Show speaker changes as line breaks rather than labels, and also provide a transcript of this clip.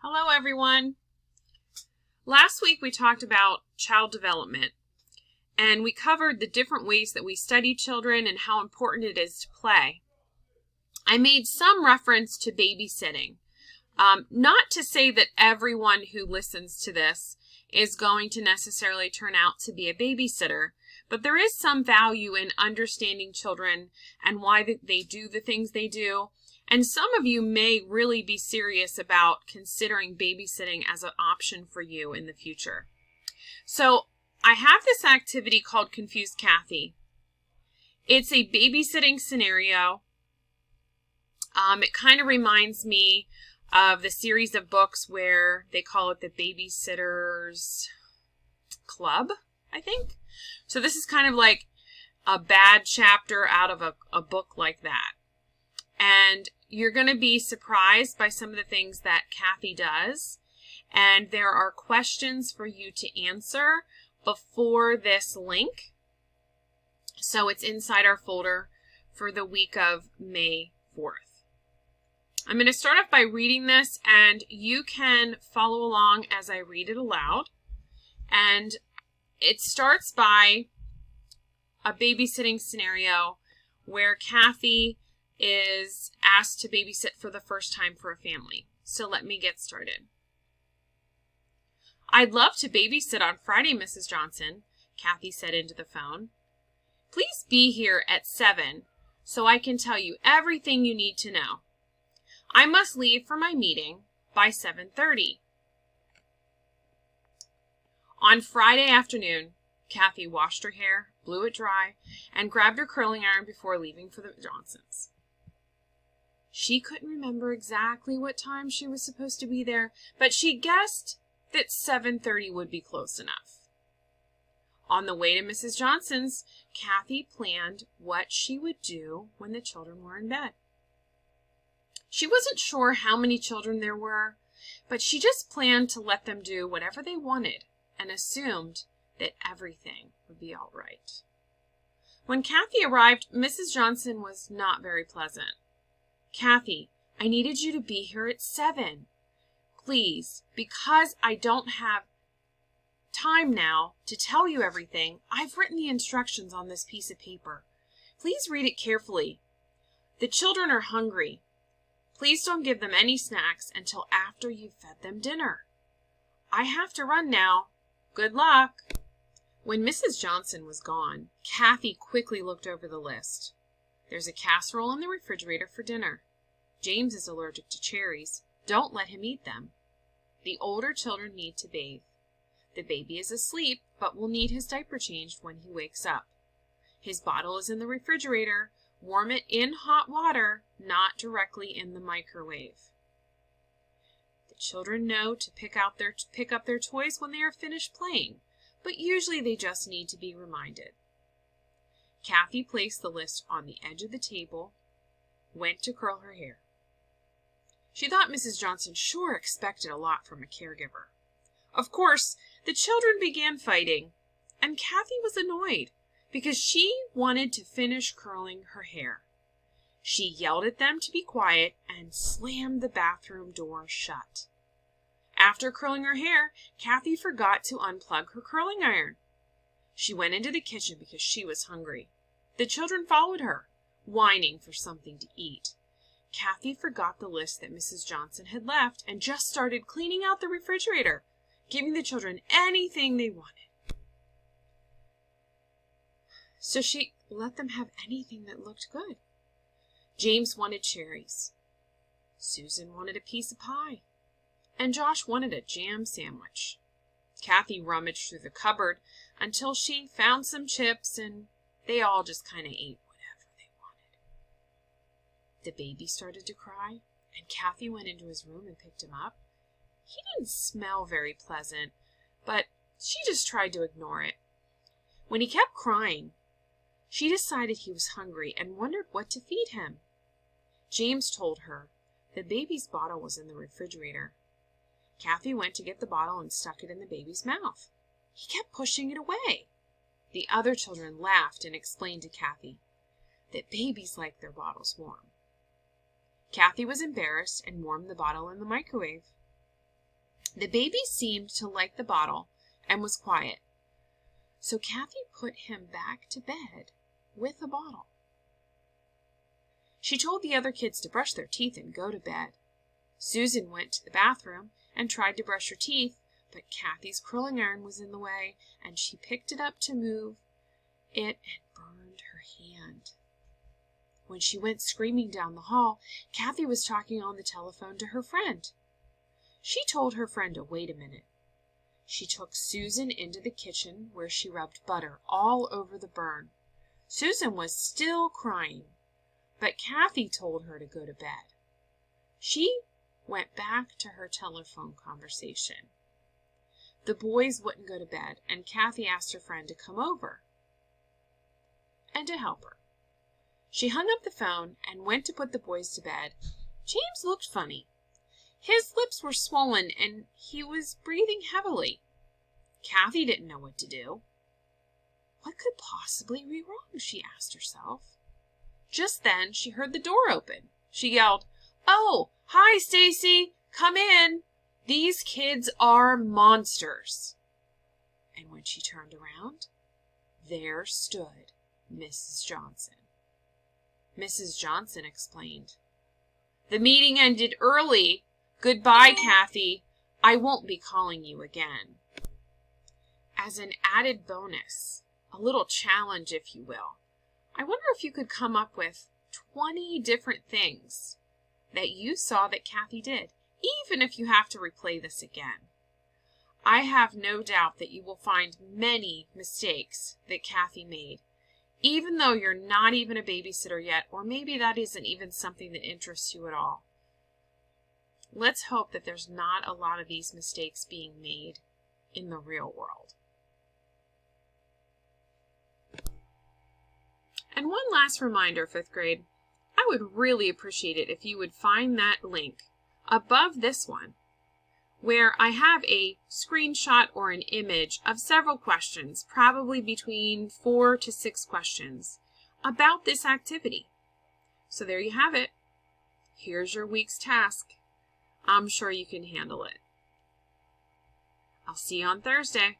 Hello, everyone. Last week we talked about child development, and we covered the different ways that we study children and how important it is to play. I made some reference to babysitting, not to say that everyone who listens to this is going to necessarily turn out to be a babysitter, but there is some value in understanding children and why they do the things they do. And some of you may really be serious about considering babysitting as an option for you in the future. So I have this activity called Confused Cathy. It's a babysitting scenario. It kind of reminds me of the series of books where they call it the Babysitter's Club, I think. So this is kind of like a bad chapter out of a book like that. And you're going to be surprised by some of the things that Cathy does. And there are questions for you to answer before this link. So it's inside our folder for the week of May 4th. I'm going to start off by reading this, and you can follow along as I read it aloud. And it starts by a babysitting scenario where Cathy is asked to babysit for the first time for a family. So let me get started. "I'd love to babysit on Friday, Mrs. Johnson," Cathy said into the phone. "Please be here at 7 so I can tell you everything you need to know. I must leave for my meeting by 7:30. On Friday afternoon, Cathy washed her hair, blew it dry, and grabbed her curling iron before leaving for the Johnsons. She couldn't remember exactly what time she was supposed to be there, but she guessed that 7:30 would be close enough. On the way to Mrs. Johnson's, Cathy planned what she would do when the children were in bed. She wasn't sure how many children there were, but she just planned to let them do whatever they wanted and assumed that everything would be all right. When Cathy arrived, Mrs. Johnson was not very pleasant. "Cathy, I needed you to be here at 7. Please, because I don't have time now to tell you everything, I've written the instructions on this piece of paper. Please read it carefully. The children are hungry. Please don't give them any snacks until after you've fed them dinner. I have to run now. Good luck." When Mrs. Johnson was gone, Cathy quickly looked over the list. "There's a casserole in the refrigerator for dinner. James is allergic to cherries. Don't let him eat them. The older children need to bathe. The baby is asleep, but will need his diaper changed when he wakes up. His bottle is in the refrigerator. Warm it in hot water, not directly in the microwave. The children know to pick up their toys when they are finished playing, but usually they just need to be reminded." Cathy placed the list on the edge of the table, went to curl her hair. She thought Mrs. Johnson sure expected a lot from a caregiver. Of course, the children began fighting, and Cathy was annoyed because she wanted to finish curling her hair. She yelled at them to be quiet and slammed the bathroom door shut. After curling her hair, Cathy forgot to unplug her curling iron. She went into the kitchen because she was hungry. The children followed her, whining for something to eat. Cathy forgot the list that Mrs. Johnson had left and just started cleaning out the refrigerator, giving the children anything they wanted. So she let them have anything that looked good. James wanted cherries. Susan wanted a piece of pie. And Josh wanted a jam sandwich. Cathy rummaged through the cupboard until she found some chips, and they all just kind of ate whatever they wanted. The baby started to cry, and Cathy went into his room and picked him up. He didn't smell very pleasant, but she just tried to ignore it. When he kept crying, she decided he was hungry and wondered what to feed him. James told her the baby's bottle was in the refrigerator. Cathy went to get the bottle and stuck it in the baby's mouth. He kept pushing it away. The other children laughed and explained to Cathy that babies like their bottles warm. Cathy was embarrassed and warmed the bottle in the microwave. The baby seemed to like the bottle and was quiet, so Cathy put him back to bed with a bottle. She told the other kids to brush their teeth and go to bed. Susan went to the bathroom and tried to brush her teeth, but Cathy's curling iron was in the way, and she picked it up to move it and burned her hand. When she went screaming down the hall, Cathy was talking on the telephone to her friend. She told her friend to wait a minute. She took Susan into the kitchen where she rubbed butter all over the burn. Susan was still crying, but Cathy told her to go to bed. She went back to her telephone conversation. The boys wouldn't go to bed, and Cathy asked her friend to come over and to help her. She hung up the phone and went to put the boys to bed. James looked funny. His lips were swollen, and he was breathing heavily. Cathy didn't know what to do. What could possibly be wrong, she asked herself. Just then she heard the door open. She yelled, "Oh, hi, Stacy. Come in. These kids are monsters." And when she turned around, there stood Mrs. Johnson. Mrs. Johnson explained, "The meeting ended early. Goodbye, Cathy. I won't be calling you again." As an added bonus, a little challenge, if you will, I wonder if you could come up with 20 different things that you saw that Cathy did, even if you have to replay this again. I have no doubt that you will find many mistakes that Cathy made, even though you're not even a babysitter yet, or maybe that isn't even something that interests you at all. Let's hope that there's not a lot of these mistakes being made in the real world. And one last reminder, 5th grade, I would really appreciate it if you would find that link above this one, where I have a screenshot or an image of several questions, probably between 4 to 6 questions, about this activity. So there you have it. Here's your week's task. I'm sure you can handle it. I'll see you on Thursday.